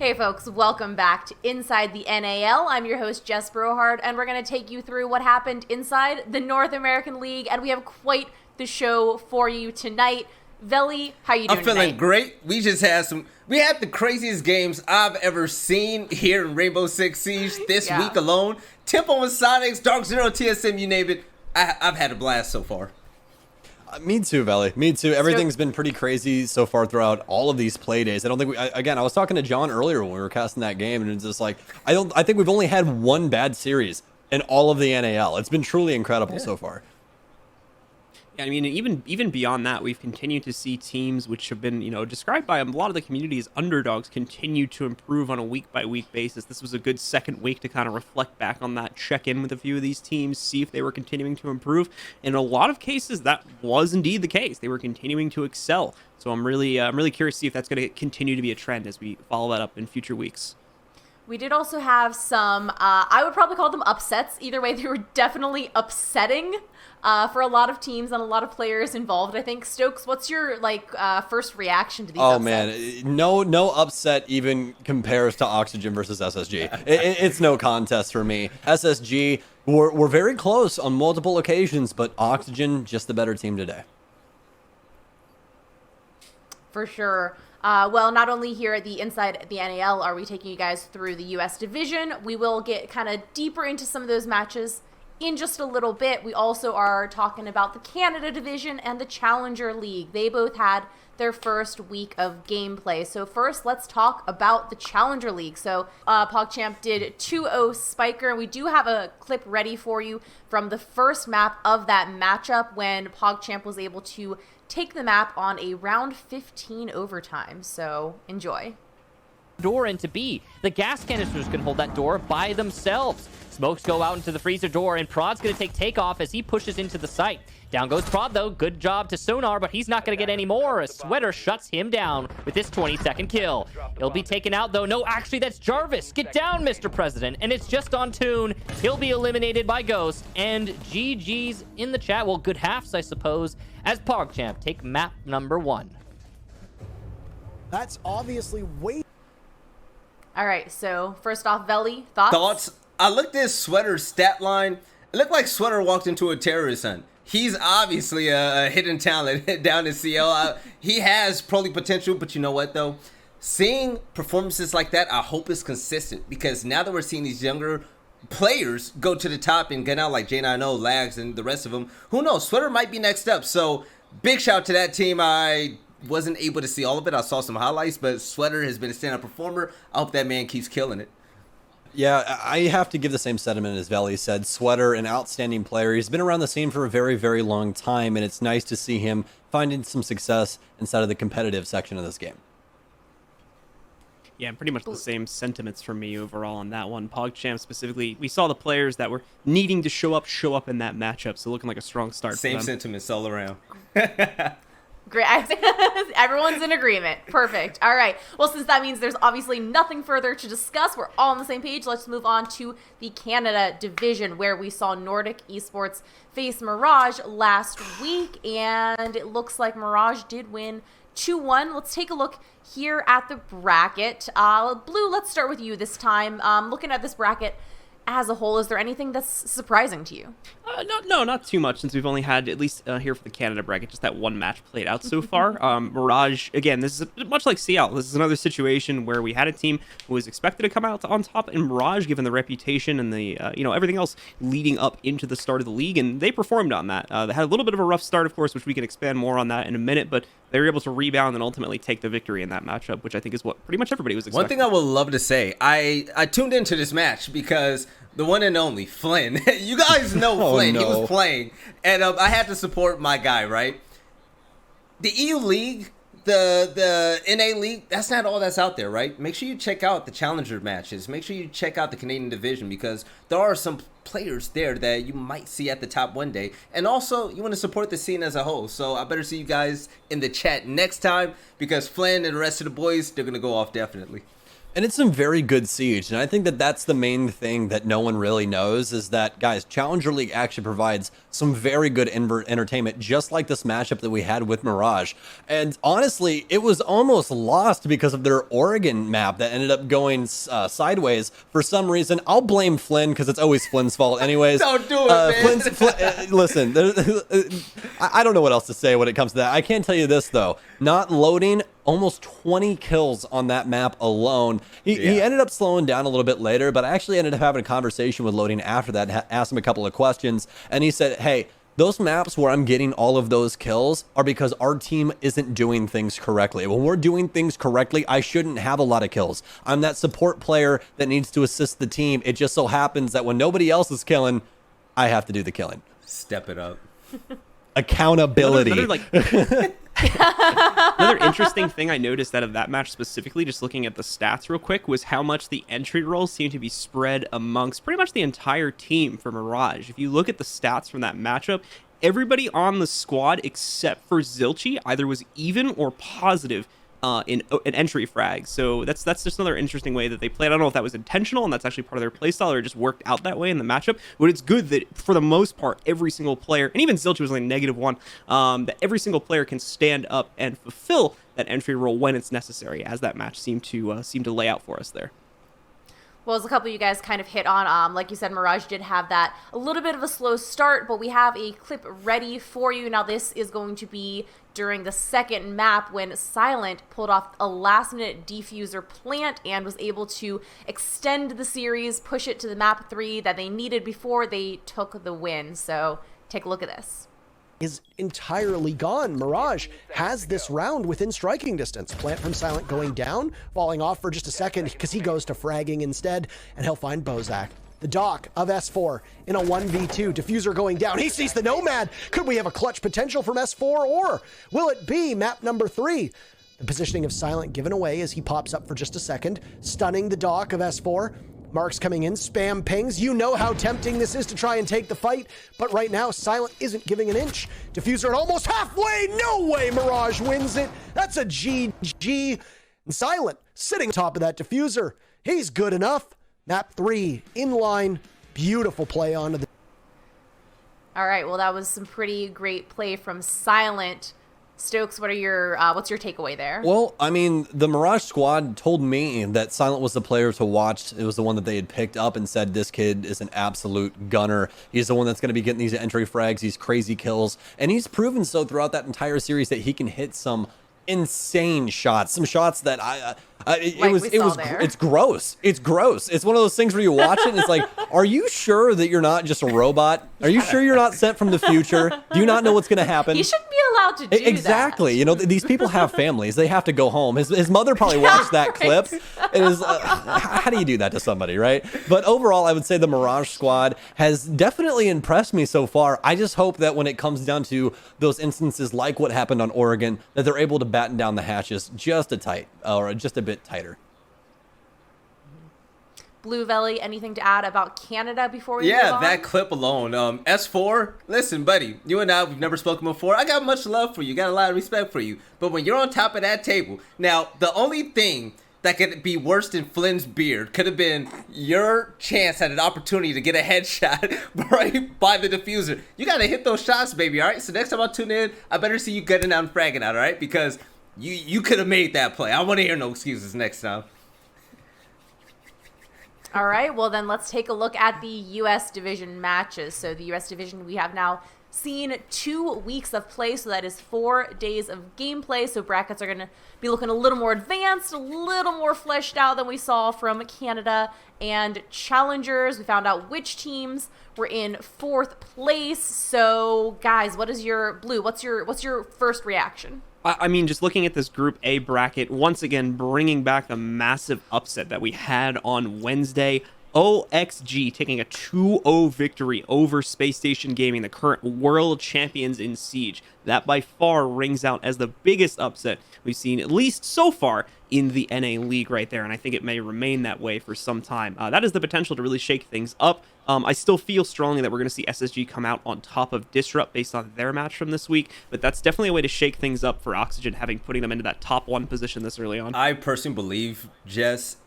Hey folks, welcome back to Inside the NAL. I'm your host Jess Brohard, and we're going to take you through what happened inside the North American League, and we have quite the show for you tonight. Velly, how you doing I'm feeling tonight? great. We had the craziest games I've ever seen here in Rainbow Six Siege this week alone. Tempo and Sonics, Dark Zero, TSM, you name it. I've had a blast so far. Me too, Velly. Me too. Everything's been pretty crazy so far throughout all of these play days. I don't think I was talking to John earlier when we were casting that game, and it's just like, I think we've only had one bad series in all of the NAL. It's been truly incredible so far. Yeah, I mean, even beyond that, we've continued to see teams which have been, described by a lot of the community as underdogs continue to improve on a week-by-week basis. This was a good second week to kind of reflect back on that, check in with a few of these teams, see if they were continuing to improve. In a lot of cases, that was indeed the case. They were continuing to excel. So I'm really curious to see if that's going to continue to be a trend as we follow that up in future weeks. We did also have some, I would probably call them upsets. Either way, they were definitely upsetting for a lot of teams and a lot of players involved. I think, Stoax, what's your first reaction to these upsets? Man, no upset even compares to Oxygen versus SSG. It's no contest for me. SSG were very close on multiple occasions, but Oxygen just the better team today. For sure. Well, not only here at the Inside the NAL are we taking you guys through the U.S. division, we will get kind of deeper into some of those matches in just a little bit. We also are talking about the Canada division and the Challenger League. They both had their first week of gameplay. So first, let's talk about the Challenger League. So PogChamp did 2-0 Spiker, and we do have a clip ready for you from the first map of that matchup when PogChamp was able to take the map on a round 15 overtime. So enjoy. Door into B. The gas canisters can hold that door by themselves. Smokes go out into the freezer door, and Prod's going to take takeoff as he pushes into the site. Down goes Prod, though. Good job to Sonar, but he's not going to get any more. A Sweater shuts him down with this 20-second kill. He'll be taken out, though. No, actually, that's Jarvis. Get down, Mr. President. And it's just on tune. He'll be eliminated by Ghost. And GG's in the chat. Well, good halves, I suppose, as PogChamp take map number 1. That's obviously way... All right, so first off, Velly, thoughts? I looked at Sweater's stat line. It looked like Sweater walked into a terrorist hunt. He's obviously a hidden talent down in CL. He has probably potential, but you know what, though? Seeing performances like that, I hope it's consistent, because now that we're seeing these younger players go to the top and get out like J90, Lags, and the rest of them, who knows? Sweater might be next up. So big shout out to that team. I wasn't able to see all of it. I saw some highlights, but Sweater has been a stand-up performer. I hope that man keeps killing it. Yeah, I have to give the same sentiment as Velly said. Sweater, an outstanding player. He's been around the scene for a very, very long time, and it's nice to see him finding some success inside of the competitive section of this game. Yeah, pretty much the same sentiments from me overall on that one. PogChamp specifically, we saw the players that were needing to show up in that matchup, so looking like a strong start Same for them. sentiments all around. Great. Everyone's in agreement. Perfect. All right. Well, since that means there's obviously nothing further to discuss, we're all on the same page. Let's move on to the Canada division, where we saw Nordic Esports face Mirage last week, and it looks like Mirage did win 2-1. Let's take a look here at the bracket. Blue, let's start with you this time. Looking at this bracket as a whole, is there anything that's surprising to you? Not too much, since we've only had, at least here for the Canada bracket, just that one match played out so far. Mirage, again, this is much like CL. This is another situation where we had a team who was expected to come out on top in Mirage, given the reputation and the everything else leading up into the start of the league, and they performed on that. They had a little bit of a rough start, of course, which we can expand more on that in a minute, but they were able to rebound and ultimately take the victory in that matchup, which I think is what pretty much everybody was expecting. One thing I would love to say, I tuned into this match because the one and only Flynn. You guys know Flynn. No. He was playing, and I had to support my guy, right? The EU League, the NA League, that's not all that's out there, right? Make sure you check out the Challenger matches. Make sure you check out the Canadian division, because there are some players there that you might see at the top one day. And also, you want to support the scene as a whole. So I better see you guys in the chat next time, because Flynn and the rest of the boys, they're going to go off definitely. And it's some very good Siege, and I think that that's the main thing that no one really knows is that, guys, Challenger League actually provides some very good entertainment, just like this matchup that we had with Mirage. And honestly, it was almost lost because of their Oregon map that ended up going sideways for some reason. I'll blame Flynn because it's always Flynn's fault anyways. Don't do it, man. Listen, I don't know what else to say when it comes to that. I can tell you this, though. Not loading almost 20 kills on that map alone. He ended up slowing down a little bit later, but I actually ended up having a conversation with Loading after that, asked him a couple of questions, and he said, hey, those maps where I'm getting all of those kills are because our team isn't doing things correctly. When we're doing things correctly, I shouldn't have a lot of kills. I'm that support player that needs to assist the team. It just so happens that when nobody else is killing, I have to do the killing. Step it up. Accountability. Another interesting thing I noticed out of that match specifically, just looking at the stats real quick, was how much the entry rolls seemed to be spread amongst pretty much the entire team for Mirage. If you look at the stats from that matchup, everybody on the squad except for Zilchi either was even or positive in an entry frag. So that's just another interesting way that they played. I don't know if that was intentional and that's actually part of their playstyle or it just worked out that way in the matchup, but it's good that for the most part every single player, and even Zilchi was like -1, that every single player can stand up and fulfill that entry role when it's necessary, as that match seemed to lay out for us there. Well, as a couple of you guys kind of hit on, like you said, Mirage did have that a little bit of a slow start, but we have a clip ready for you. Now, this is going to be during the second map when Silent pulled off a last-minute defuser plant and was able to extend the series, push it to the map 3 that they needed before they took the win. So take a look at this. Is entirely gone. Mirage has this round within striking distance. Plant from Silent going down, falling off for just a second because he goes to fragging instead, and he'll find Bozak. The Doc of S4 in a 1v2. Diffuser going down. He sees the Nomad. Could we have a clutch potential from S4, or will it be map number 3? The positioning of Silent given away as he pops up for just a second, stunning the Doc of S4. Marks coming in, spam pings. You know how tempting this is to try and take the fight, but right now, Silent isn't giving an inch. Diffuser at almost halfway. No way Mirage wins it. That's a GG. And Silent sitting top of that Diffuser. He's good enough. Map 3, in line. Beautiful play onto the... All right, well, that was some pretty great play from Silent. Stoax, what's your takeaway there? Well, I mean, the Mirage squad told me that Silent was the player to watch. It was the one that they had picked up and said, this kid is an absolute gunner. He's the one that's going to be getting these entry frags, these crazy kills. And he's proven so throughout that entire series that he can hit some insane shots, some shots that it's gross. It's gross. It's one of those things where you watch it and it's like, are you sure that you're not just a robot? Are you sure you're not sent from the future? Do you not know what's going to happen? You shouldn't be allowed to do exactly. that. You know, these people have families. They have to go home. His mother probably watched that clip. And is how do you do that to somebody, right? But overall, I would say the Mirage squad has definitely impressed me so far. I just hope that when it comes down to those instances like what happened on Oregon, that they're able to batten down the hatches just a bit tighter. Blue, Velly, anything to add about Canada before we move on? That clip alone. S4, listen, buddy, you and I, we've never spoken before. I got much love for you, got a lot of respect for you. But when you're on top of that table, now, the only thing that could be worse than Flynn's beard could have been your chance at an opportunity to get a headshot right by the diffuser. You got to hit those shots, baby, all right? So next time I tune in, I better see you getting out and fragging out, all right? Because you could have made that play. I want to hear no excuses next time. All right, well then let's take a look at the U.S. Division matches. So the U.S. Division, we have now seen 2 weeks of play, so that is 4 days of gameplay. So brackets are going to be looking a little more advanced, a little more fleshed out than we saw from Canada and Challengers. We found out which teams were in 4th place. So guys, what's your first reaction? I mean, just looking at this Group A bracket, once again, bringing back the massive upset that we had on Wednesday. OXG taking a 2-0 victory over Space Station Gaming, the current world champions in Siege. That by far rings out as the biggest upset we've seen, at least so far, in the NA League right there, and I think it may remain that way for some time. That has the potential to really shake things up. I still feel strongly that we're going to see SSG come out on top of Disrupt based on their match from this week, but that's definitely a way to shake things up for Oxygen, putting them into that top 1 position this early on. I personally believe, Jess,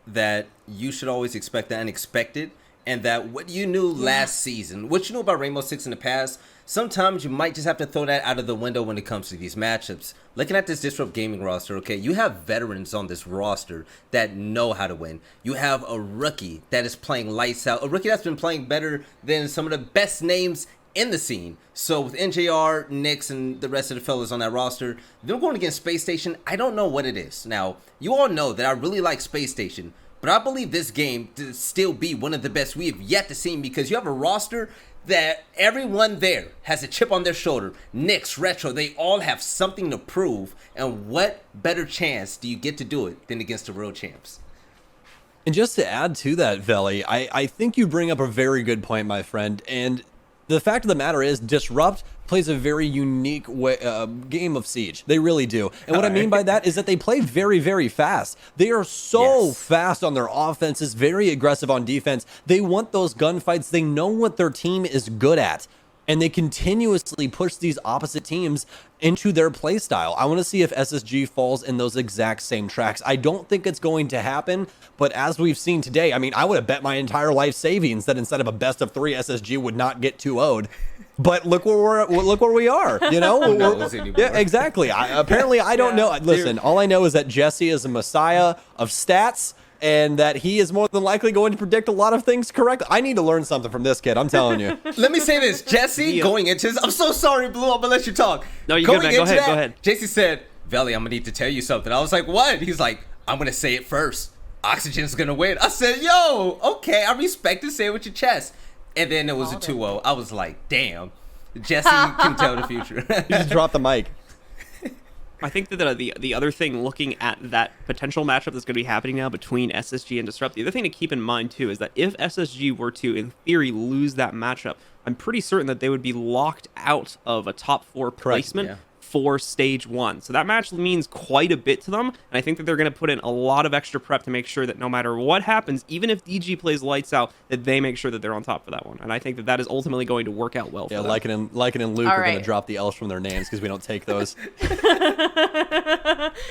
that you should always expect the unexpected, and that what you knew last season, what you knew about Rainbow Six in the past, sometimes you might just have to throw that out of the window when it comes to these matchups. Looking at this Disrupt Gaming roster, okay, you have veterans on this roster that know how to win. You have a rookie that is playing lights out, a rookie that's been playing better than some of the best names in the scene. So with NJR, Nyx, and the rest of the fellas on that roster, them going against Space Station, I don't know what it is. Now, you all know that I really like Space Station, but I believe this game to still be one of the best we have yet to see, because you have a roster that everyone there has a chip on their shoulder. Nyx, Retro, they all have something to prove, and what better chance do you get to do it than against the real champs? And just to add to that, Velly, I think you bring up a very good point, my friend, and the fact of the matter is, Disrupt plays a very unique game of Siege. They really do. And what I mean by that is that they play very, very fast. They are so fast on their offenses, very aggressive on defense. They want those gunfights. They know what their team is good at. And they continuously push these opposite teams into their play style. I want to see if SSG falls in those exact same tracks. I don't think it's going to happen, but as we've seen today, I mean, I would have bet my entire life savings that instead of a best of 3, SSG would not get 2-0'd. But look where we are, you know? Yeah, exactly. Apparently, I don't know. Listen, all I know is that Jesse is a messiah of stats, and that he is more than likely going to predict a lot of things correctly. I need to learn something from this kid, I'm telling you. Let me say this, Jesse, going into this, I'm so sorry, Blue, I'm gonna let you talk. No, you're good, man. Go ahead. Jesse said, Velly, I'm gonna need to tell you something. I was like, what? He's like, I'm gonna say it first. Oxygen's gonna win. I said, yo, okay, I respect it, say it with your chest. And then it was a 2-0. I was like, damn, Jesse can tell the future. You just dropped the mic. I think that the other thing, looking at that potential matchup that's going to be happening now between SSG and Disrupt, the other thing to keep in mind too is that if SSG were to, in theory, lose that matchup, I'm pretty certain that they would be locked out of a top 4 placement for stage 1. So that match means quite a bit to them, and I think that they're going to put in a lot of extra prep to make sure that no matter what happens, even if DG plays lights out, that they make sure that they're on top for that one. And I think that that is ultimately going to work out well for them. Lycan and Luke are going to drop the L's from their names because we don't take those.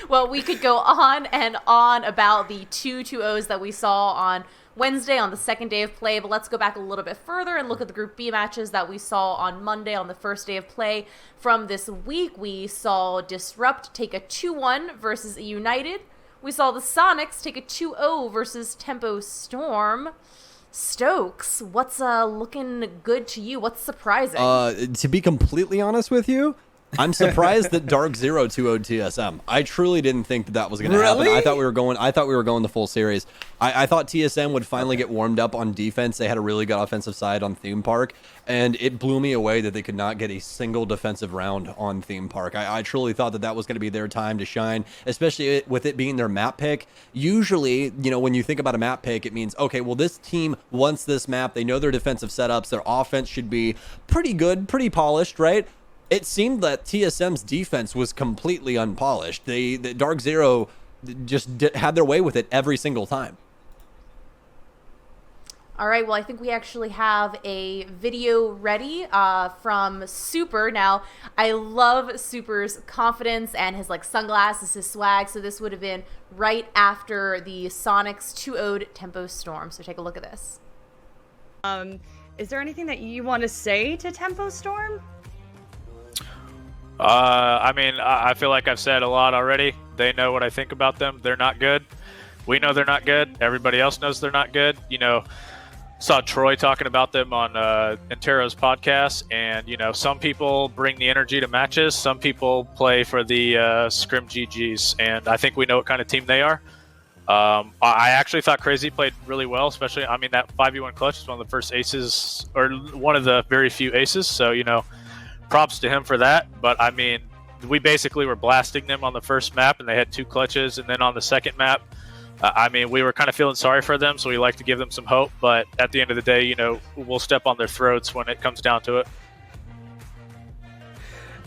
Well, we could go on and on about the 2-2-0s that we saw on Wednesday on the second day of play, but let's go back a little bit further and look at the Group B matches that we saw on Monday on the first day of play. From this week, we saw Disrupt take a 2-1 versus United. We saw the Sonics take a 2-0 versus Tempo Storm. Stoax, what's looking good to you? What's surprising? To be completely honest with you, I'm surprised that Dark Zero 2-0'd TSM. I truly didn't think that was going to happen. I thought we were going the full series. I thought TSM would finally get warmed up on defense. They had a really good offensive side on Theme Park, and it blew me away that they could not get a single defensive round on Theme Park. I truly thought that was going to be their time to shine, especially with it being their map pick. Usually, you know, when you think about a map pick, it means, okay, well, this team wants this map. They know their defensive setups. Their offense should be pretty good, pretty polished, right? It seemed that TSM's defense was completely unpolished. The Dark Zero just had their way with it every single time. All right, well, I think we actually have a video ready from Super. Now, I love Super's confidence and his sunglasses, his swag, so this would have been right after the Sonics 2-0'd Tempo Storm. So take a look at this. Is there anything that you want to say to Tempo Storm? I mean, I feel like I've said a lot already. They know what I think about them. They're not good. We know they're not good. Everybody else knows they're not good. You know, saw Troy talking about them on Entero's podcast, and you know, some people bring the energy to matches. Some people play for the scrim GGs, and I think we know what kind of team they are. I actually thought Crazy played really well, especially, I mean, that 5v1 clutch is one of the first aces, or one of the very few aces. So, you know, props to him for that. But I mean, we basically were blasting them on the first map, and they had 2 clutches, and then on the second map, I mean, we were kind of feeling sorry for them, so we like to give them some hope. But at the end of the day, you know, we'll step on their throats when it comes down to it.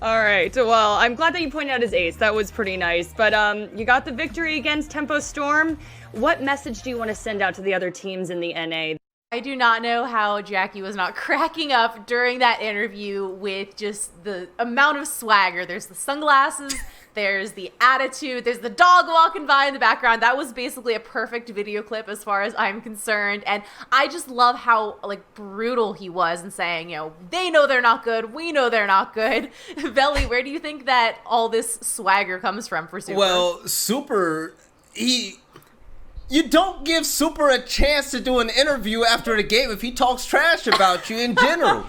All right. Well, I'm glad that you pointed out his ace. That was pretty nice. But you got the victory against Tempo Storm. What message do you want to send out to the other teams in the NA? I do not know how Jackie was not cracking up during that interview with just the amount of swagger. There's the sunglasses, there's the attitude, there's the dog walking by in the background. That was basically a perfect video clip as far as I'm concerned. And I just love how like brutal he was in saying, you know, they know they're not good, we know they're not good. Velly, where do you think that all this swagger comes from for Super? Well, Super, you don't give Super a chance to do an interview after the game if he talks trash about you in general.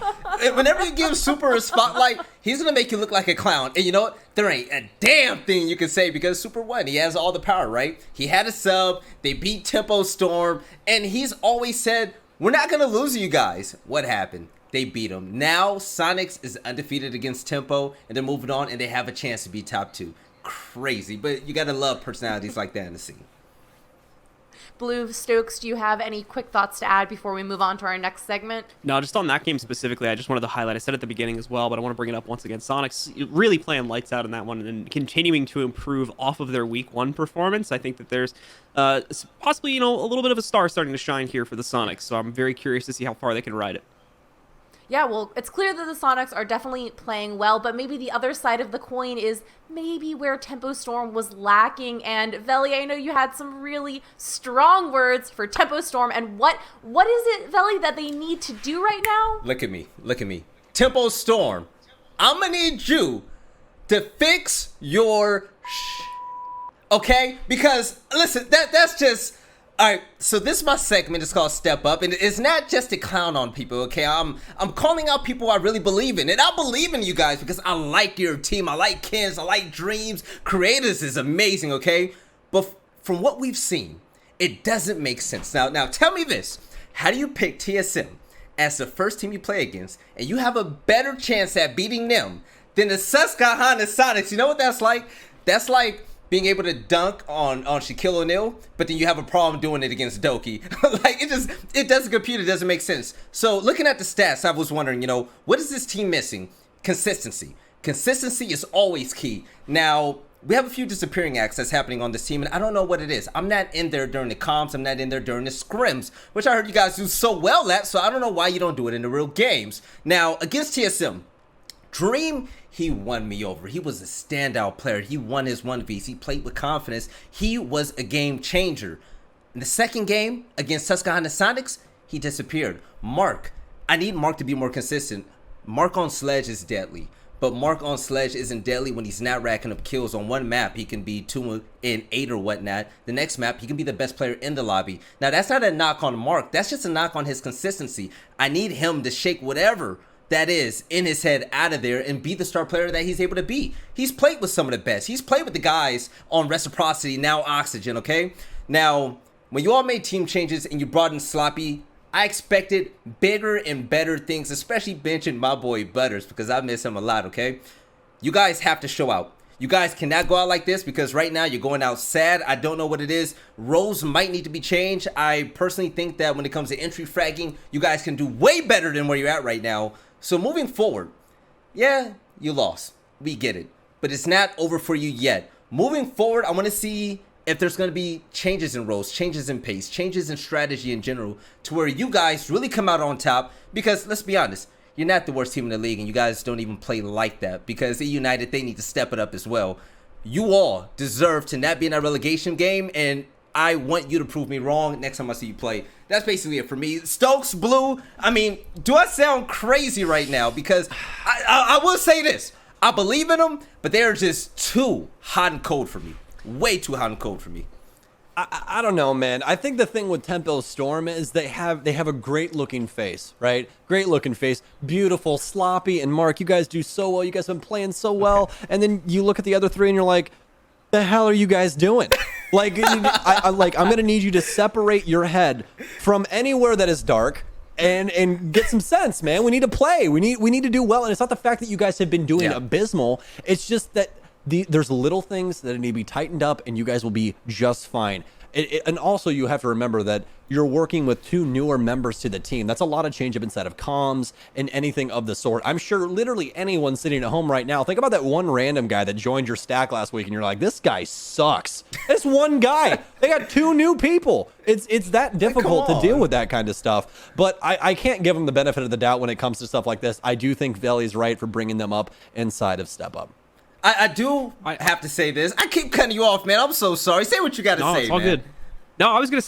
Whenever you give Super a spotlight, he's going to make you look like a clown. And you know what? There ain't a damn thing you can say because Super won. He has all the power, right? He had a sub. They beat Tempo Storm. And he's always said, we're not going to lose to you guys. What happened? They beat him. Now, Sonics is undefeated against Tempo. And they're moving on. And they have a chance to be top 2. Crazy. But you got to love personalities like that in the scene. Blu, Stoax, do you have any quick thoughts to add before we move on to our next segment? No, just on that game specifically, I just wanted to highlight, I said at the beginning as well, but I want to bring it up once again. Sonics really playing lights out in that one and continuing to improve off of their week 1 performance. I think that there's possibly, you know, a little bit of a star starting to shine here for the Sonics, so I'm very curious to see how far they can ride it. Yeah, well, it's clear that the Sonics are definitely playing well, but maybe the other side of the coin is maybe where Tempo Storm was lacking. And Velly, I know you had some really strong words for Tempo Storm. And what is it, Velly, that they need to do right now? Look at me. Tempo Storm, I'm gonna need you to fix your okay? Because listen, that's just. All right, so this is my segment. It's called Step Up, and it's not just to clown on people, okay? I'm calling out people I really believe in, and I believe in you guys because I like your team. I like Ken's. I like Dreams. Creators is amazing, okay? But from what we've seen, it doesn't make sense. Now, tell me this. How do you pick TSM as the first team you play against, and you have a better chance at beating them than the Susquehanna Sonics? You know what that's like? That's like being able to dunk on Shaquille O'Neal, but then you have a problem doing it against Doki. Like, it doesn't compute, it doesn't make sense. So looking at the stats, I was wondering, you know, what is this team missing? Consistency. Consistency is always key. Now, we have a few disappearing acts that's happening on this team, and I don't know what it is. I'm not in there during the comps, I'm not in there during the scrims, which I heard you guys do so well at, so I don't know why you don't do it in the real games. Now, against TSM, Dream, he won me over. He was a standout player. He won his 1Vs. He played with confidence. He was a game changer. In the second game against Susquehanna Sonics, he disappeared. Mark, I need Mark to be more consistent. Mark on Sledge is deadly, but Mark on Sledge isn't deadly when he's not racking up kills. On one map, he can be 2 and 8 or whatnot. The next map, he can be the best player in the lobby. Now, that's not a knock on Mark. That's just a knock on his consistency. I need him to shake whatever that is in his head out of there and be the star player that he's able to be. He's played with some of the best. He's played with the guys on Reciprocity, now Oxygen, okay? Now, when you all made team changes and you brought in Sloppy, I expected bigger and better things, especially benching my boy Butters because I miss him a lot, okay? You guys have to show out. You guys cannot go out like this because right now you're going out sad. I don't know what it is. Roles might need to be changed. I personally think that when it comes to entry fragging, you guys can do way better than where you're at right now. So moving forward, yeah, you lost. We get it. But it's not over for you yet. Moving forward, I want to see if there's going to be changes in roles, changes in pace, changes in strategy in general to where you guys really come out on top. Because let's be honest, you're not the worst team in the league and you guys don't even play like that. Because the United, they need to step it up as well. You all deserve to not be in that relegation game, and I want you to prove me wrong next time I see you play. That's basically it for me. Stoax, Blu, I mean, do I sound crazy right now? Because I will say this. I believe in them, but they're just too hot and cold for me. Way too hot and cold for me. I don't know, man. I think the thing with Tempo Storm is they have a great looking face, right? Great looking face, beautiful, Sloppy, and Mark. You guys do so well. You guys have been playing so well. Okay. And then you look at the other three and you're like, the hell are you guys doing? Like, I'm gonna need you to separate your head from anywhere that is dark and get some sense, man. We need to play. We need to do well. And it's not the fact that you guys have been doing abysmal. It's just that there's little things that need to be tightened up, and you guys will be just fine. And also, you have to remember that you're working with 2 newer members to the team. That's a lot of change up inside of comms and anything of the sort. I'm sure literally anyone sitting at home right now, think about that one random guy that joined your stack last week, and you're like, this guy sucks. It's one guy. They got 2 new people. It's that difficult to deal with that kind of stuff. But I can't give them the benefit of the doubt when it comes to stuff like this. I do think Velly's right for bringing them up inside of Step Up. I do have to say this. I keep cutting you off, man. I'm so sorry. Say what you got to No, say, it's all man. good. No, I was gonna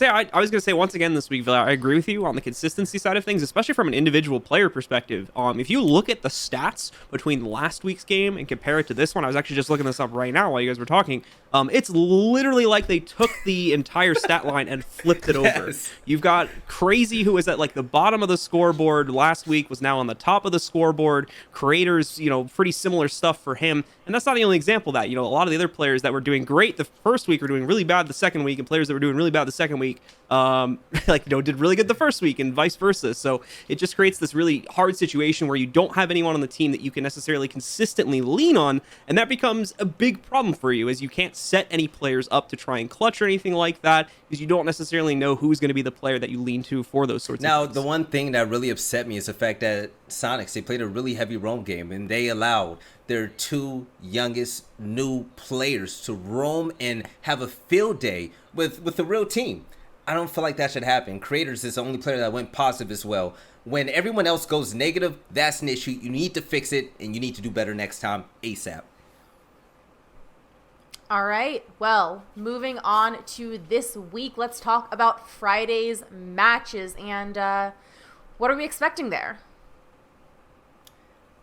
say once again this week, Velly, I agree with you on the consistency side of things, especially from an individual player perspective. If you look at the stats between last week's game and compare it to this one, I was actually just looking this up right now while you guys were talking. It's literally like they took the entire stat line and flipped it over. Yes. You've got Crazy, who was at like the bottom of the scoreboard last week, was now on the top of the scoreboard. Creators, pretty similar stuff for him. And that's not the only example of that. A lot of the other players that were doing great the first week are doing really bad the second week, and players that were doing really bad the second week, did really good the first week, and vice versa. So it just creates this really hard situation where you don't have anyone on the team that you can necessarily consistently lean on, and that becomes a big problem for you, as you can't set any players up to try and clutch or anything like that, because you don't necessarily know who's going to be the player that you lean to for those sorts Now, of things. the one thing that really upset me is the fact that Sonics, they played a really heavy roam game, and they allowed their two youngest new players to roam and have a field day with the real team. I don't feel like that should happen. Creators is the only player that went positive as well. When everyone else goes negative, that's an issue. You need to fix it, and you need to do better next time ASAP. All right. Well, moving on to this week, let's talk about Friday's matches and what are we expecting there?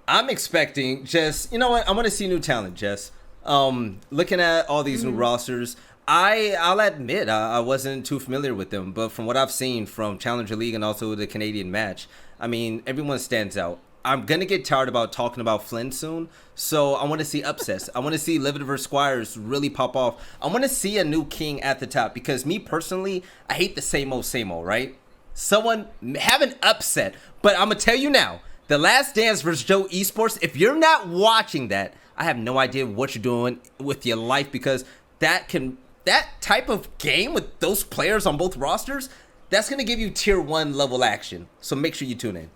I'm expecting Jess. You know what? I want to see new talent, Jess. Looking at all these new rosters, I'll admit I wasn't too familiar with them, but from what I've seen from Challenger League and also the Canadian match, I mean, everyone stands out. I'm going to get tired about talking about Flynn soon, so I want to see upsets. I want to see Livid vs. Squires really pop off. I want to see a new king at the top, because me personally, I hate the same old, right? Someone have an upset, but I'm going to tell you now, The Last Dance versus Joe Esports, if you're not watching that, I have no idea what you're doing with your life, because that type of game with those players on both rosters, that's going to give you tier 1 level action. So make sure you tune in.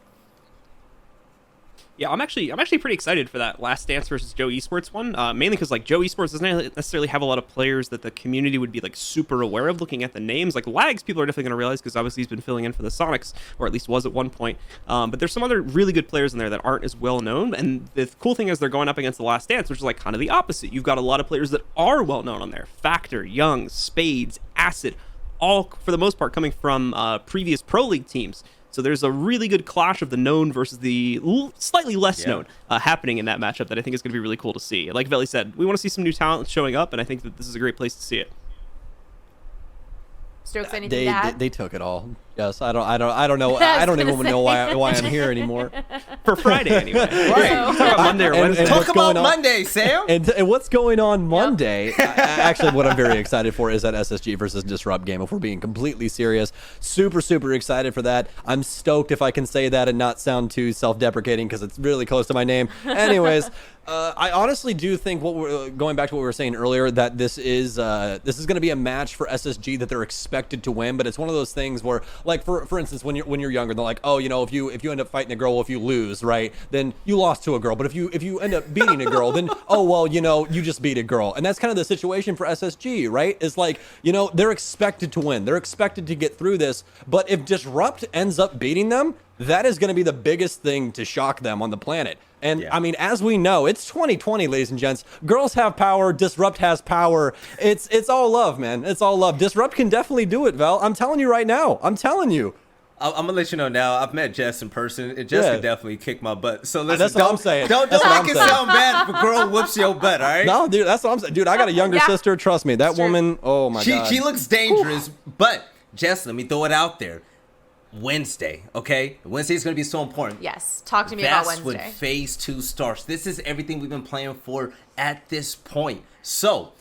Yeah, I'm actually pretty excited for that Last Dance versus Joe Esports one, mainly because Joe Esports doesn't necessarily have a lot of players that the community would be super aware of. Looking at the names, Lags, people are definitely going to realize, because obviously he's been filling in for the Sonics, or at least was at one point. But there's some other really good players in there that aren't as well known. And the cool thing is they're going up against the Last Dance, which is kind of the opposite. You've got a lot of players that are well known on there: Factor, Young, Spades, Acid, all for the most part coming from previous Pro League teams. So there's a really good clash of the known versus the slightly less known happening in that matchup that I think is going to be really cool to see. Like Velly said, we want to see some new talent showing up, and I think that this is a great place to see it. Stoax, anything to add? They took it all. Yes, I don't know. I don't even know why I'm here anymore. For Friday, anyway. Right. Talk about Monday or Wednesday. Talk about Monday, Sam. And what's going on Monday? Actually, what I'm very excited for is that SSG versus Disrupt game. If we're being completely serious, super excited for that. I'm stoked, if I can say that and not sound too self-deprecating, because it's really close to my name. Anyways, I honestly do think going back to what we were saying earlier, that this is going to be a match for SSG that they're expected to win. But it's one of those things where, for instance, when you're younger, they're like, oh, if you end up fighting a girl, well, if you lose, right, then you lost to a girl. But if you end up beating a girl, then oh well, you just beat a girl. And that's kind of the situation for SSG, right? It's they're expected to win. They're expected to get through this. But if Disrupt ends up beating them, that is going to be the biggest thing to shock them on the planet. And I mean, as we know, it's 2020, ladies and gents. Girls have power. Disrupt has power. It's all love, man. It's all love. Disrupt can definitely do it, Val. I'm telling you right now. I'm telling you. I'm gonna let you know now. I've met Jess in person, and Jess can definitely kick my butt. So listen, that's what I'm saying. Don't That's what make I'm it saying. sound bad if a girl whoops your butt. All right? No, dude, that's what I'm saying. Dude, I got a younger sister. Trust me, that woman. Oh my god. She looks dangerous, but Jess, let me throw it out there. Wednesday, okay? Wednesday is going to be so important. Yes. Talk to me about That's when Wednesday. Phase 2 starts. This is everything we've been playing for at this point. So,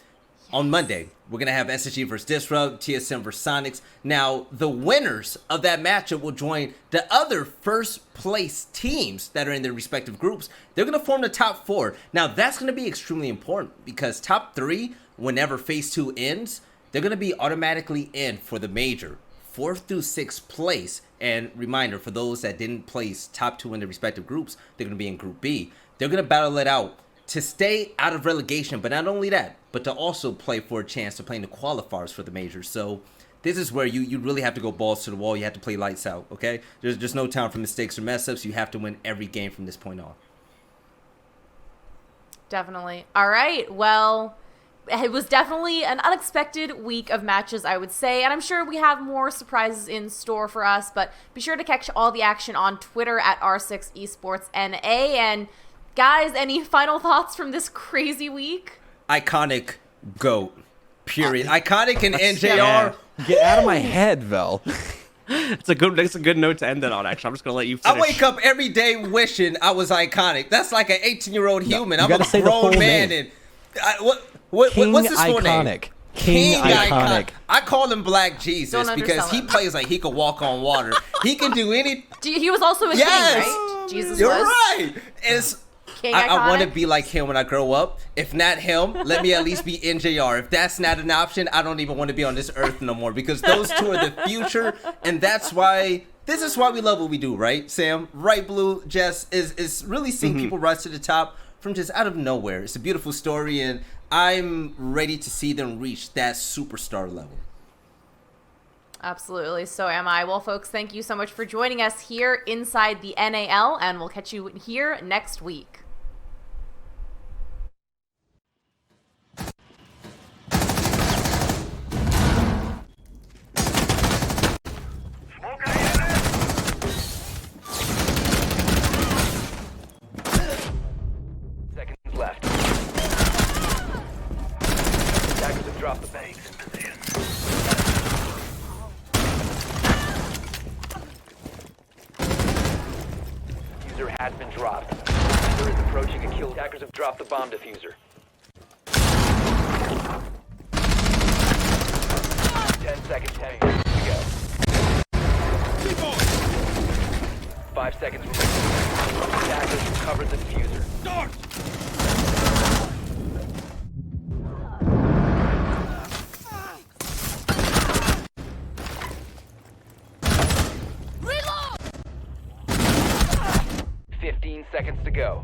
on Monday, we're going to have SSG versus Disrupt, TSM versus Sonics. Now, the winners of that matchup will join the other first place teams that are in their respective groups. They're going to form the top 4. Now, that's going to be extremely important, because top 3, whenever Phase 2 ends, they're going to be automatically in for the major. 4th through 6th place, and reminder for those that didn't place top 2 in their respective groups, they're going to be in Group B. They're going to battle it out to stay out of relegation, but not only that, but to also play for a chance to play in the qualifiers for the major. So this is where you really have to go balls to the wall. You have to play lights out, okay? There's no time for mistakes or mess ups. You have to win every game from this point on. Definitely. All right. Well, it was definitely an unexpected week of matches, I would say. And I'm sure we have more surprises in store for us. But be sure to catch all the action on Twitter at R6 Esports NA. And guys, any final thoughts from this crazy week? Iconic GOAT. Period. Iconic and NJR. Yeah. Get out of my head, Vel. It's a good note to end it on. Actually, I'm just gonna let you finish. I wake up every day wishing I was iconic. That's like an 18-year-old human. I'm gotta a say the grown full man, name. and what's his full name? Iconic. King Iconic. I call him Black Jesus Don't because undersell he him. plays like he could walk on water. He can do any. He was also a Yes, king, right? Jesus you're was. right. It's. King I want to Iconic. be like him when I grow up. If not him, let me at least be NJR. If that's not an option, I don't even want to be on this earth no more because those two are the future, and that's why. This is why we love what we do, right, Sam? Right, Blue, Jess, is really seeing people rise to the top from just out of nowhere. It's a beautiful story, and I'm ready to see them reach that superstar level. Absolutely. So am I. Well, folks, thank you so much for joining us here inside the NAL, and we'll catch you here next week. Seconds left. Attackers have dropped the banks in position. Diffuser has been dropped. Diffuser is approaching a kill. Attackers have dropped the bomb diffuser. 10 seconds to go. 5 seconds remaining. Attackers recovered the diffuser. 15 seconds to go.